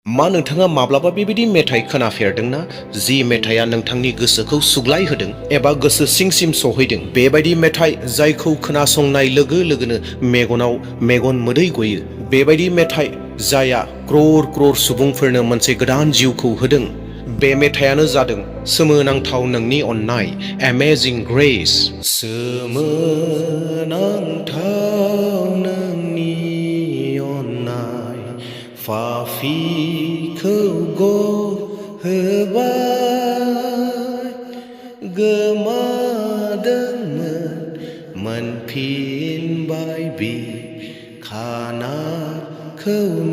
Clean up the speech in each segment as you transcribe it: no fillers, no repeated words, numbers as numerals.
मा नोंथाङा माब्लाबा बेबायदि मेथाइ खोनाफेरदोंना जि मेथाइया नोंथांनि गोसोखौ सुग्लाय होदों एबा गोसो सिंसिम सौहैदों बेबायदि मेथाइ जायखौ खोनासंनाय लोगो लोगोनो मेगनाव मेगन मोदै गयो बेबायदि मेथाइ जायआ क्रर क्रर सुबुंफोरनो मोनसे गोदान जिउखौ होदों बे मेथाइयानो जादों सोमोनांथाव नोंनि अननाय एमेजिं ग्रेस सोमोनांथाव नोंनि अननाय पापिखौ गहोबाय गोमादोंमोन मोनफिनबाय बिखानाखौ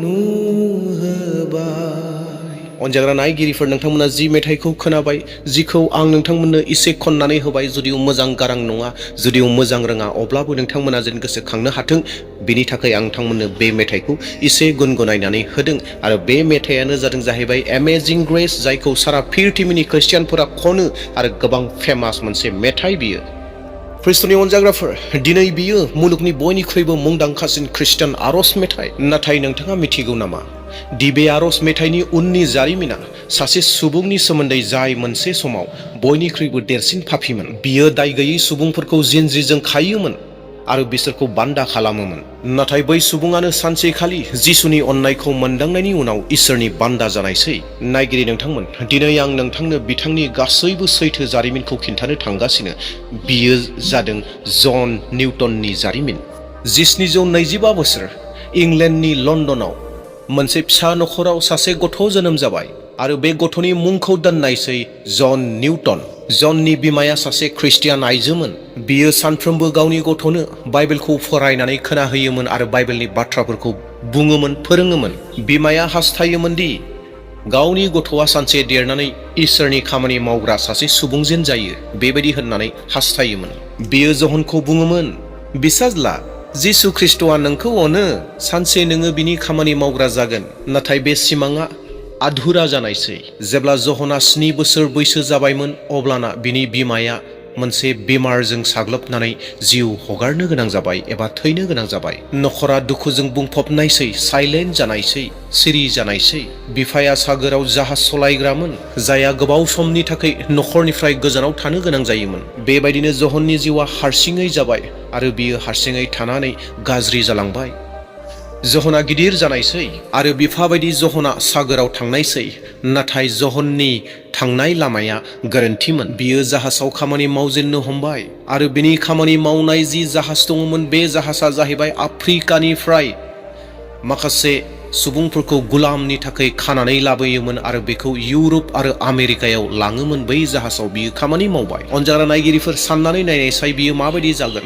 नुहोबाय अनजाग्रा नायगिरिफोर नोंथांमोना जि मेथाइखौ खोनाबाय जिखौ आं नोंथांमोननो एसे खननानै होबाय जुदिव मोजां गारां नङा जुदिव मोजां रोङा अब्लाबो नोंथांमोना जेन गोसोखांनो हाथों बिनि थाखाय आं नोंथांमोननो बे मेथाइखौ एसे गुनगुनायनानै होदों आरो बे मेथाइयानो जादों जाहैबाय एमेजिं ग्रेस जायखौ सारा पृथिबीनि ख्रिस्टियानफोरा खनो आरो गोबां फेमास मोनसे मेथाइ बियो ख्रिस्ट'नि अनजाग्राफोर दिनै बियो मुलुगनि बयनिख्रुइबो मुंदांखासिन ख्रिस्टियान आरज मेथाइ नाथाय नोंथाङा मिथिगौ नामा दि बे आरज मेथाइनि उननि जारिमिना सासे सुबुंनि सोमोन्दै जाय मोनसे समाव बयनिख्रुइबो देरसिन पापीमोन बियो दाय गैयै सुबुंफोरखौ जिनज्रिजों खायोमोन आरो बिसोरखौ बान्दा खालामोमोन नाथाय बै सुबुङानो सानसेखालि जिसुनि अननायखौ मोनदांनायनि उनाव इसोरनि बान्दा जानायसै नायगिरि नोंथांमोन दिनै आं नोंथांनो बिथांनि गासैबो सैथो जारिमिनखौ खिन्थानो थांगासिनो बियो जादों जन निउटननि जारिमिन 1725 बोसोर इंलेन्डनि लन्डनाव मोनसे फिसा नखराव सासे गथ' जोनोम जाबाय आरो बे गथ'नि मुंखौ दोननायसै जन निउटन जननि बिमाया सासे ख्रिस्टियान आइजोमोन बियो सानफ्रोमबो गावनि गथ'नो बाइबेलखौ फरायनानै खोनाहोयोमोन आरो बाइबेलनि बाथ्राफोरखौ बुङोमोन फोरोङोमोन बिमाया हास्थायोमोन दि गावनि गथ'आ सानसे देरनानै इसोरनि खामानि मावग्रा सासे सुबुंजेन जायो बेबायदि होननानै हास्थायोमोन बियो जहनखौ बुङोमोन बिसाज्ला जिसु ख्रिस्ट'आ नोंखौ अनो सानसे नोङो बिनि खामानि मावग्रा जागोन नाथाय बे सिमाङा आधुरा जानायसै जेब्ला जहना 7 बोसोर बैसो जाबायमोन अब्लाना बिनि बिमाया मोनसे बेमारजों साग्लोबनानै जिउ हगारनो गोनां जाबाय एबा थैनो गोनां जाबाय नखरा दुखुजों बुंफबनायसै साइलेन्ट जानायसै सिरि जानायसै बिफाया सागोराव जाहाज सलायग्रामोन जायहा गोबाव समनि थाखाय नखरनिफ्राय गोजानाव थानो गोनां जायोमोन बेबायदिनो जहननि जिउआ हारसिङै जाबाय आरो बियो हारसिङै थानानै गाज्रि जालांबाय जहना गिदिर जानायसै आरो बिफा बायदि जहना सागोराव थांनायसै नाथाय जहननि थांनाय लामाया गोरोन्थिमोन बियो जाहाजाव खामानि मावजेननो हमबाय आरो बिनि खामानि मावनाय जि जाहाज दङमोन बे जाहाजा जाहैबाय आफ्रिकानिफ्राय माखासे सुबुंफोरखौ गुलामनि थाखाय खानानै लाबोयोमोन आरो बेखौ इउरप आरो आमेरिकायाव लाङोमोन बै जाहाजाव बियो खामानि मावबाय अनजाग्रा नायगिरिफोर साननानै नायनायसाय बियो माबायदि जागोन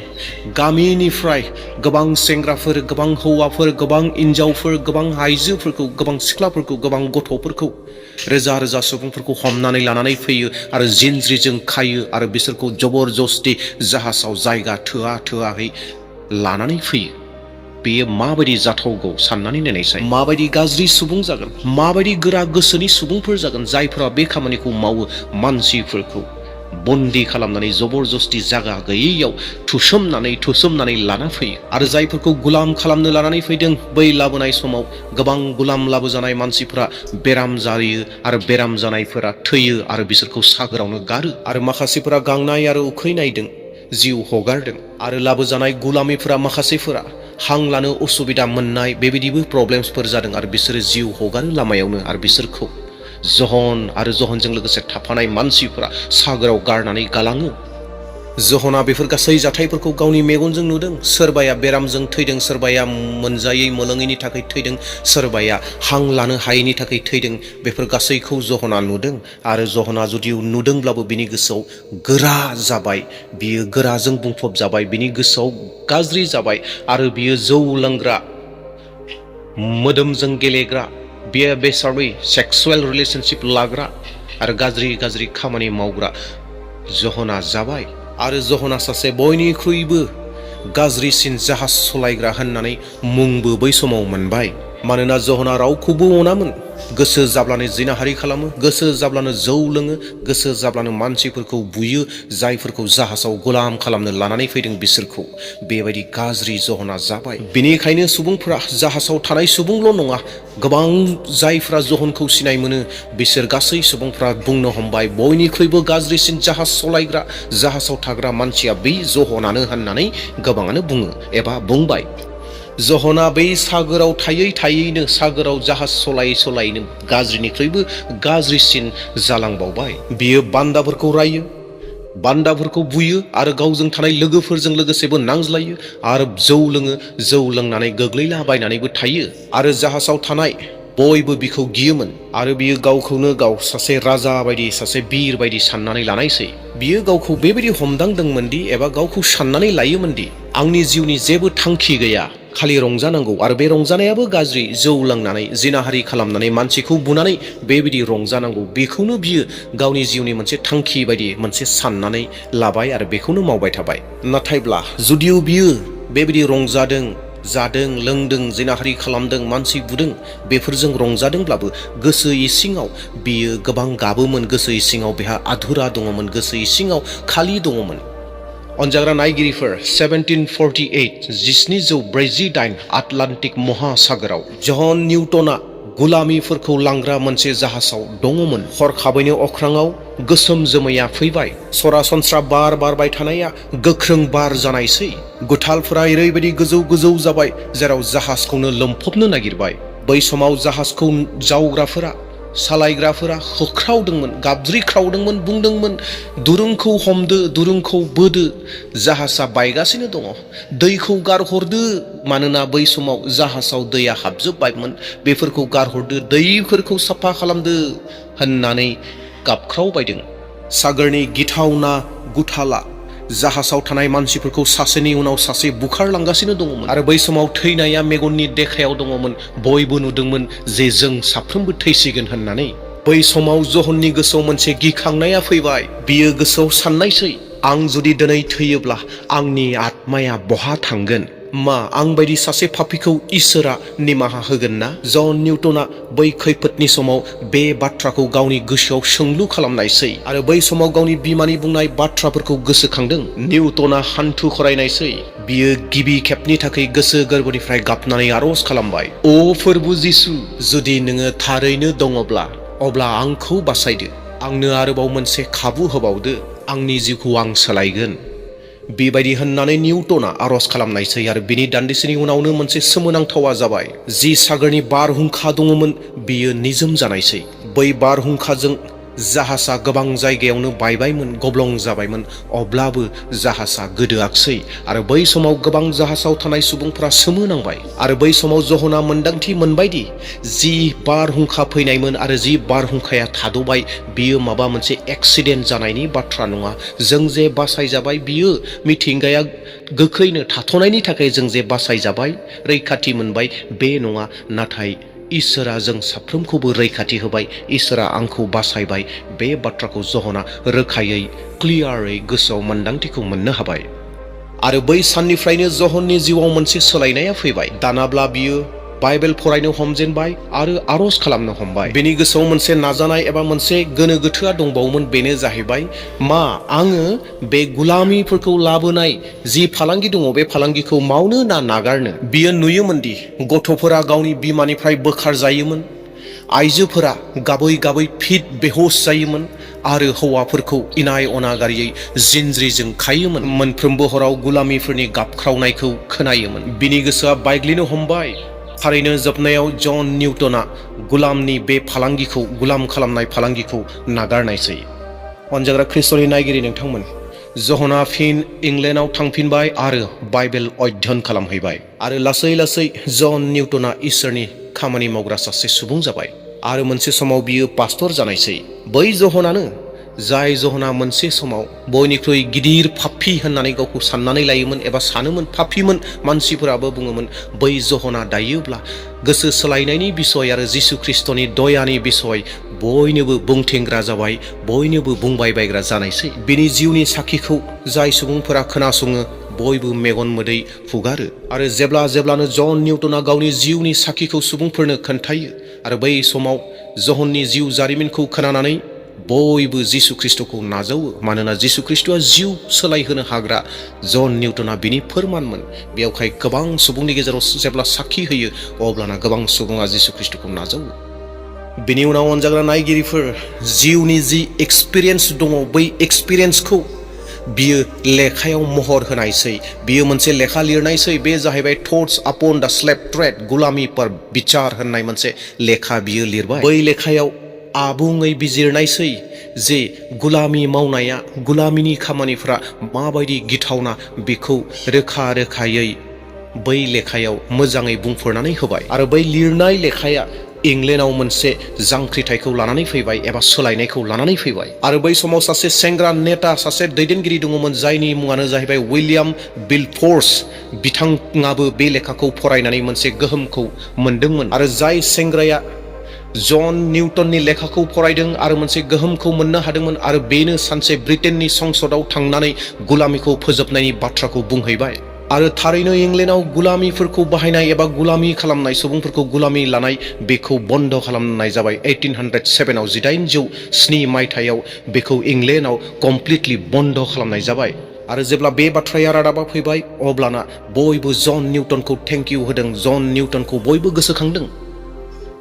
गामिनिफ्राय गोबां सेंग्राफोर गोबां हौवाफोर गोबां हिनजावफोर गोबां आइजोफोरखौ गोबां सिख्लाफोरखौ गोबां गथ'फोरखौ रोजा रोजा सुबुंफोरखौ हमनानै लानानै फैयो आरो जिनज्रिजों खायो आरो बिसोरखौ जबरदस्ति जाहाजाव जायगा थोआहै लानानै फैयो बेयो माबायदि जाथावगौ साननानै नायनायसाय माबायदि गाज्रि सुबुं जागोन माबायदि गोरा गोसोनि सुबुंफोर जागोन जायफोरा बे खामानिखौ मावो मानसिफोरखौ बन्दी खालामनानै जबरदस्ति जागा गैयैयाव थुसोमनानै लाना फैयो आरो जायफोरखौ गुलाम खालामनो लानानै फैदों बै लाबोनाय समाव गोबां गुलाम लाबोजानाय मानसिफोरा बेराम जायो आरो बेराम जानायफोरा थैयो आरो बिसोरखौ सागोरावनो गारो आरो माखासेफोरा गांनाय आरो उखैनायदों जिउ हगारदों आरो लाबोजानाय गुलामीफोरा माखासेफोरा हां लानो उसुबिदा मोननाय बेबायदिबो प्रब्लेम्सफोर जादों आरो बिसोरो जिउ हगारो लामायावनो आरो बिसोरखौ जहन आरो जहनजों लोगोसे थाफानाय मानसिफोरा सागोराव गारनानै गालाङो जहना बेफोर गासै जाथायफोरखौ गावनि मेगनजों नुदों सोरबाया बेरामजों थैदों सोरबाया मोनजायै मोलोङैनि थाखाय थैदों सोरबाया हां लानो हायैनि थाखाय थैदों बेफोर गासैखौ जहना नुदों आरो जहना जुदि नुदोंब्लाबो बिनि गोसोआव गोरा जाबाय बियो गोराजों बुंफब जाबाय बिनि गोसोआव गाज्रि जाबाय आरो बियो जौ लोंग्रा मोदोमजों गेलेग्रा बियो बेसारि सेक्सुवेल रिलेशनशिप लाग्रा आरो गाज्रि खामानि मावग्रा जहना जाबाय आरो जहना सासे बयनिख्रुइबो गाज्रिसिन जाहाज सलायग्रा होननानै मुंबो बै समाव मोनबाय मानोना जहना रावखौबो अनामोन गोसो जाब्लानो जिनाहारि खालामो, गोसो जाब्लानो जौ लोङो, गोसो जाब्लानो मानसिफोरखौ बुयो, जायफोरखौ जाहाजाव गुलाम खालामनो लानानै फैदों बिसोरखौ। बेबायदि गाज्रि जहना जाबाय। बेनिखायनो सुबुंफोरा, जाहाजाव थानाय सुबुंल' नङा, गोबां जायफ्रा जहनखौ सिनाय मोनो बिसोर गासै सुबुंफ्रा बुंनो हमबाय, बयनिख्रुइबो गाज्रिसिन जाहाज सलायग्रा, जाहाजाव थाग्रा मानसिया बै जहनानो होननानै गोबाङानो बुङो एबा बुंबाय। जहना बै सागोराव थायै थायैनो, सागोराव जाहाज सलायै सलायैनो गाज्रिनिख्रुइबो गाज्रिसिन जालांबावबाय। बियो बान्दाफोरखौ रायो, बान्दाफोरखौ बुयो आरो गावजों थानाय लोगोफोरजों लोगोसेबो नांज्लायो आरो जौ लोङो, जौ लोंनानै गोग्लैलाबायनानैबो थायो। आरो जाहाजाव थानाय बयबो बिखौ गियोमोन आरो बियो गावखौनो गाव सासे राजा बायदि, सासे बिर बायदि साननानै लानायसै। बियो गावखौ बेबायदि हमदांदोंमोनदि एबा गावखौ साननानै लायोमोनदि आंनि जिउनि जेबो थांखि गैया, खालि रंजानांगौ आरो बे रंजानायाबो गाज्रि, जौ लोंनानै जिनाहारि खालामनानै मानसिखौ बुनानै बेबायदि रंजानांगौ, बेखौनो बियो गावनि जिउनि मोनसे थांखि बायदि मोनसे साननानै लाबाय आरो बेखौनो मावबाय थाबाय। नाथायब्ला जुदिअ बियो बेबायदि रंजादों, जादों, लोंदों, जिनाहारि खालामदों, मानसि बुदों, बेफोरजों रंजादोंब्लाबो गोसो इसिङाव बियो गोबां गाबोमोन, गोसो इसिङाव बेहा आधुरा दङमोन, गोसो इसिङाव खालि दङमोन। अनजाग्रा नायगिरिफोर, 1748 आटलान्टिक महासागराव जन निउटना गुलामीफोरखौ लांग्रा मोनसे जाहाजाव दङमोन। हरखाबैनो अख्राङाव गोसोम जोमैया फैबाय। सरासनस्रा बार बारबाय थानाया गोख्रों बार जानायसै। गुथालफोरा ओरैबायदि गोजौ गोजौ जाबाय जेराव जाहाजखौनो लोमफबनो नागिरबाय। बै समाव जाहाजखौ जावग्राफोरा, सालायग्राफोरा होख्रावदोंमोन, गाबज्रिख्रावदोंमोन, बुंदोंमोन, दुरुंखौ हमदो, दुरुंखौ बोदो, जाहाजा बायगासिनो दङ, दैखौ गारहरदो, मानोना बै समाव जाहाजाव दैया हाबजोबबायमोन, बेफोरखौ गारहरदो, दैफोरखौ साफा खालामदो होननानै गाबख्रावबायदों। सागरनि गिथावना गुथाला जाहाजाव थानाय मानसिफोरखौ सासेनि उनाव सासे बुखारलांगासिनो दङमोन आरो बै समाव थैनाया मेगननि देखायाव दङमोन। बयबो नुदोंमोन जे जों साफ्रोमबो थैसिगोन होननानै। बै समाव जहननि गोसोआव मोनसे गिखांनाया फैबाय। बियो गोसोआव साननायसै, आं जुदि दिनै थैयोब्ला आंनि आत्माया बहा थांगोन? मा आं बायदि सासे पापीखौ इसोरा निमाहा होगोन ना? जन निउटना बै खैफोदनि समाव बे बाथ्राखौ गावनि गोसोआव सोंलु खालामनायसै आरो बै समाव गावनि बिमानि बुंनाय बाथ्राफोरखौ गोसोखांदों। निउटना हान्थु खरायनायसै। बियो गिबि खेबनि थाखाय गोसो गोरबोनिफ्राय गाबनानै आरज खालामबाय, ओ फोरबु जिसु, जुदि नोङो थारैनो दङब्ला अब्ला आंखौ बासायदो, आंनो आरोबाव मोनसे खाबु होबावदो, आंनि जिउखौ आं सोलायगोन। बेबायदि होननानै निउटना आरज खालामनायसै आरो बिनि दान्दिसेनि उनावनो मोनसे सोमोनांथावा जाबाय। जि सागरनि बारहुंखा दङमोन बियो निजोम जानायसै। बै बारहुंखाजों जाहाजा गोबां जायगायावनो बायबायमोन, गब्लं जाबायमोन, अब्लाबो जाहाजा गोदोआखसै आरो बै समाव गोबां जाहाजाव थानाय सुबुंफोरा सोमोनांबाय आरो बै समाव जहना मोन्दांथि मोनबायदि जि बारहुंखा फैनायमोन आरो जि बारहुंखाया थाद'बाय, बियो माबा मोनसे एक्सिडेन्ट जानायनि बाथ्रा नङा। जों जे बासायजाबाय, बियो मिथिंगाया गोख्रैनो थाथ'नायनि थाखाय जों जे बासायजाबाय, रैखाथि मोनबाय, बे नङा, नाथाय इसोरा जों साफ्रोमखौबो रैखाथि होबाय, इसोरा आंखौ बासायबाय, बे बाथ्राखौ जहना रोखायै, क्लियारै गोसोआव मोन्दांथिखौ मोननो हाबाय। आरो बै साननिफ्रायनो जहननि जिउआव मोनसे सोलायनाया फैबाय। दानाब्ला बियो बाइबेल फरायनो हमजेनबाय आरो आरज खालामनो हमबाय। बेनि गोसोआव मोनसे नाजानाय एबा मोनसे गोनो गोथोआ दंबावोमोन, बेनो जाहैबाय मा आङो बे गुलामीफोरखौ लाबोनाय जि फालांगि दङ बे फालांगिखौ मावनो ना नागारनो? बियो नुयोमोनदि गथ'फोरा गावनि बिमानिफ्राय बोखार जायोमोन, आइजोफोरा गाबै गाबै फिट बेहोश जायोमोन आरो हौवाफोरखौ इनाय अनागारियै जिनज्रिजों खायोमोन। मोनफ्रोमबो हराव गुलामीफोरनि गाबख्रावनायखौ खोनायोमोन। बिनि गोसोआ बायग्लिनो हमबाय। थारैनो जोबनायाव जन निउटना गुलामनि बे फालांगिखौ, गुलाम खालामनाय फालांगिखौ नागारनायसै। अनजाग्रा ख्रिस्ट'नि नायगिरि नोंथांमोन, जहना फिन इंलेन्डआव थांफिनबाय आरो बाइबेल अध्ययन खालामहैबाय आरो लासै लासै जन निउटना इसोरनि खामानि मावग्रा सासे सुबुं जाबाय आरो मोनसे समाव बियो पास्टर जानायसै। बै जहनानो जाय जहना मोनसे समाव बयनिख्रुइ गिदिर पापी होननानै गावखौ साननानै लायोमोन एबा सानोमोन, पापीमोन, मानसिफोराबो बुङोमोन, बै जहना दायोब्ला गोसो सोलायनायनि बिसय आरो जिसु ख्रिस्ट'नि दयानि बिसय बयनोबो बुंथिंग्रा जाबाय, बयनोबो बुंबाय बायग्रा जानायसै। बिनि जिउनि साखिखौ जाय सुबुंफोरा खोनासङो बयबो मेगन मोदै फुगारो आरो जेब्लानो जन निउटना गावनि जिउनि साखिखौ सुबुंफोरनो खोन्थायो आरो बै समाव जहननि जिउ जारिमिनखौ खोनानानै बयबो जिसु ख्रिस्टखौ नाजावो, मानोना जिसु ख्रिस्टआ जिउ सोलायहोनो हाग्रा। जन निउटना बिनि फोरमानमोन। बेयावहाय गोबां सुबुंनि गेजेराव जेब्ला साखि होयो अब्लाना गोबां सुबुङा जिसु ख्रिस्टखौ नाजावो। बिनि उनाव अनजाग्रा नायगिरिफोर, जिउनि जि एक्सपिरियेन्स दङ, बै एक्सपिरियेन्सखौ बियो लेखायाव महर होनायसै। बियो मोनसे लेखा लिरनायसै। बे जाहैबाय थट्स आपन द स्लेव ट्रेड, गुलामी पर बिचार होननाय मोनसे लेखा बियो लिरबाय। बै लेखायाव आबुङै बिजिरनायसै जे गुलामी मावनाया, गुलामीनि खामानिफ्रा माबायदि गिथावना, बेखौ रोखा रोखायै बै लेखायाव मोजाङै बुंफोरनानै होबाय। आरो बै लिरनाय लेखाया इंलेन्डआव मोनसे जांख्रिथायखौ लानानै फैबाय एबा सोलायनायखौ लानानै फैबाय। आरो बै समाव सासे सेंग्रा नेता, सासे दैदेनगिरि दङमोन जायनि मुङानो जाहैबाय विलियाम विलफोर्स। बिथाङाबो बे लेखाखौ फरायनानै मोनसे गोहोमखौ मोनदोंमोन। आरो जाय सेंग्राया जन निउटननि लेखाखौ फरायदों आरो मोनसे गोहोमखौ मोननो हादोंमोन, आरो बेनो सानसे ब्रिटेननि संसदआव थांनानै गुलामीखौ फोजोबनायनि बाथ्राखौ बुंहैबाय। आरो थारैनो इंलेन्डआव गुलामीफोरखौ बाहायनाय एबा गुलामी खालामनाय, सुबुंफोरखौ गुलामी लानाय, बेखौ बन्द खालामनाय जाबाय। 1807आव 1807 मायथाइयाव बेखौ इंलेन्डआव कमप्लिटलि बन्द खालामनाय जाबाय। आरो जेब्ला बे बाथ्राया रादाबा फैबाय अब्लाना बयबो जन निउटनखौ थेंक इउ होदों। जन निउटनखौ बयबो गोसोखांदों।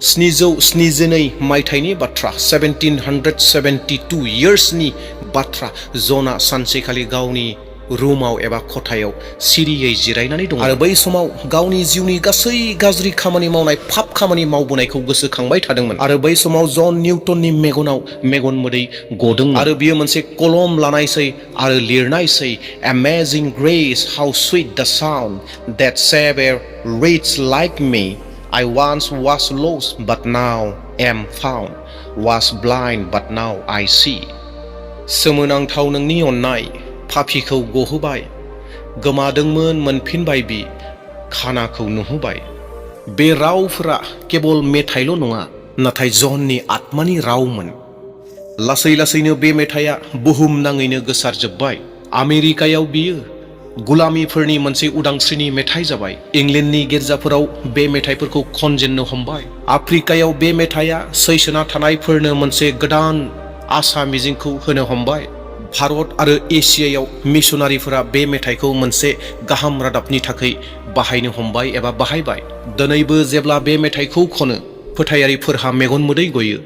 1772 मायथाइनि बाथ्रा, 1772 इयार्सनि बाथ्रा। जना सानसेखालि गावनि रुमाव एबा खथायाव सिरियै जिरायनानै दं आरो बै समाव गावनि जिउनि गासै गाज्रि खामानि मावनाय, पाप खामानि मावबोनायखौ गोसोखांबाय थादोंमोन। आरो बै समाव जन निउटननि मेगनाव मेगन मोदै गदोंमोन। आरो बियो मोनसे कलम लानायसै आरो लिरनायसै, Amazing grace, how sweet the sound that saved a wretch like me. I once was lost but now am found, was blind but now I see. सोमोनांथाव नोंनि अननाय, पापीखौ गहोबाय, गोमादोंमोन मोनफिनबाय बि, खानाखौ नुहोबाय। बे रावफोरा केवल मेथाइल' नङा, नाथाय जननि आत्मानि रावमोन। लासै लासैनो बे मेथाइया बुहुमनाङैनो गोसारजोब्बाय। आमेरिकायाव बियो गुलामीफोरनि मोनसे उदांस्रिनि मेथाइ जाबाय। इंलेन्डनि गिर्जाफोराव बे मेथाइफोरखौ खनजेननो हमबाय। आफ्रिकायाव बे मेथाइया सैसोना थानायफोरनो मोनसे गोदान आसा मिजिंखौ होनो हमबाय। भारत आरो एसियायाव मिशनारिफोरा बे मेथाइखौ मोनसे गाहाम रादाबनि थाखाय बाहायनो हमबाय एबा बाहायबाय। दिनैबो जेब्ला बे मेथाइखौ खनो, फोथायारिफोरहा मेगन मोदै गयो।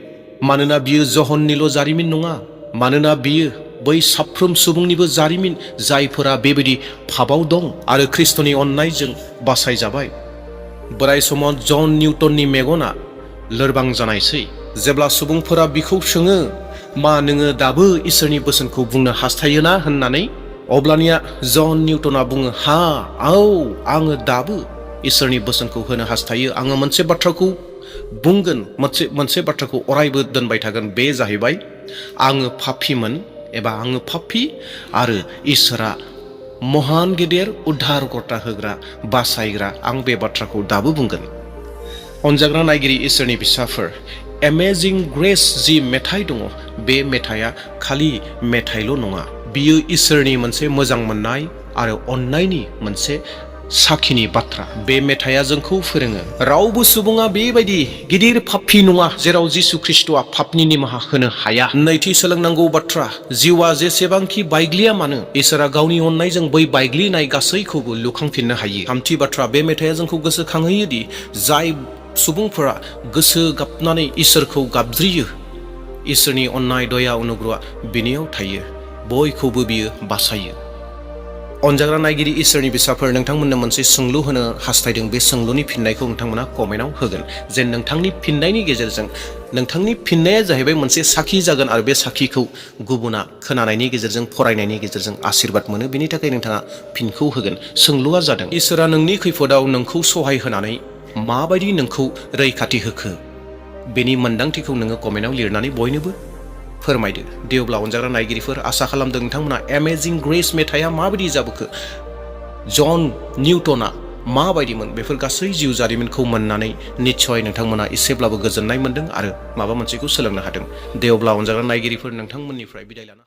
मानोना बियो जहननिल' जारिमिन नङा, मानोना बियो बै साफ्रोम सुबुंनिबो जारिमिन जायफोरा बेबायदि फाबाव दं आरो ख्रिस्टनि अननायजों बासायजाबाय। बोराय समाव जन निउटननि मेगना लोरबां जानायसै। जेब्ला सुबुंफोरा बिखौ सोङो, मा नोङो दाबो इसोरनि बोसोनखौ बुंनो हास्थायोना होननानै, अब्लानिया जन निउटना बुङो, हा, औ, आङो दाबो इसोरनि बोसोनखौ होनो हास्थायो। आङो मोनसे बाथ्राखौ बुंगोन, मोनसे बाथ्राखौ अरायबो दोनबाय थागोन। बे जाहैबाय, आङो पापीमोन एबा आङो पापी, आरो इसोरा महान गेदेर उद्धारकर्ता होग्रा, बासायग्रा। आं बे बाथ्राखौ दाबो बुंगोन। अनजाग्रा नायगिरि इसोरनि फिसाफोर, एमेजिं ग्रेस जि मेथाइ दङ, बे मेथाइया खालि मेथाइल' नङा, बियो इसोरनि मोनसे मोजां मोननाय आरो अननायनि मोनसे साखिनि बाथ्रा। बे मेथाइया जोंखौ फोरोङो, रावबो सुबुङा बेबायदि गिदिर पापी नङा जेराव जिसु ख्रिस्टआ पापनि निमाहा होनो हाया। नैथि सोलोंनांगौ बाथ्रा, जिउआ जेसेबांखि बायग्लिया मानो, इसोरा गावनि अननायजों बै बायग्लिनाय गासैखौबो लुखांफिननो हायो। थामथि बाथ्रा, बे मेथाइया जोंखौ गोसोखांहोयो दि जाय सुबुंफोरा गोसो गाबनानै इसोरखौ गाबज्रियो, इसोरनि अननाय, दया, अनुग्रहआ बिनियाव थायो। बयखौबो बियो बासायो। अनजाग्रा नायगिरि इसोरनि फिसाफोर, नोंथांमोननो मोनसे सोंलु होनो हास्थायदों। बे सोंलुनि फिननायखौ नोंथांमोना कमेन्टआव होगोन। जेन नोंथांनि फिननायनि गेजेरजों, नोंथांनि फिननाया जाहैबाय मोनसे साखि जागोन, आरो बे साखिखौ गुबुना खोनानायनि गेजेरजों, फरायनायनि गेजेरजों आशीर्बाद मोनो। बेनि थाखाय नोंथाङा फिनखौ होगोन। सोंलुआ जादों, इसोरा नोंनि खैफोदाव नोंखौ सहाय होनानै माबायदि नोंखौ रैखाथि होखो? बेनि मोन्दांथिखौ नोङो कमेन्टआव लिरनानै बयनोबो फोरमायदो। दे अब्ला अनजाग्रा नायगिरिफोर, आसा खालामदों नोंथांमोना एमेजिं ग्रेस मेथाइया माबायदि जाबोखो, जन निउटना माबायदिमोन, बेफोर गासै जिउ जारिमिनखौ मोननानै निस्सय नोंथांमोना एसेब्लाबो गोजोननाय मोन्दों आरो माबा मोनसेखौ सोलोंनो हादों। दे अब्ला अनजाग्रा नायगिरिफोर, नोंथांमोननिफ्राय बिदाय लाना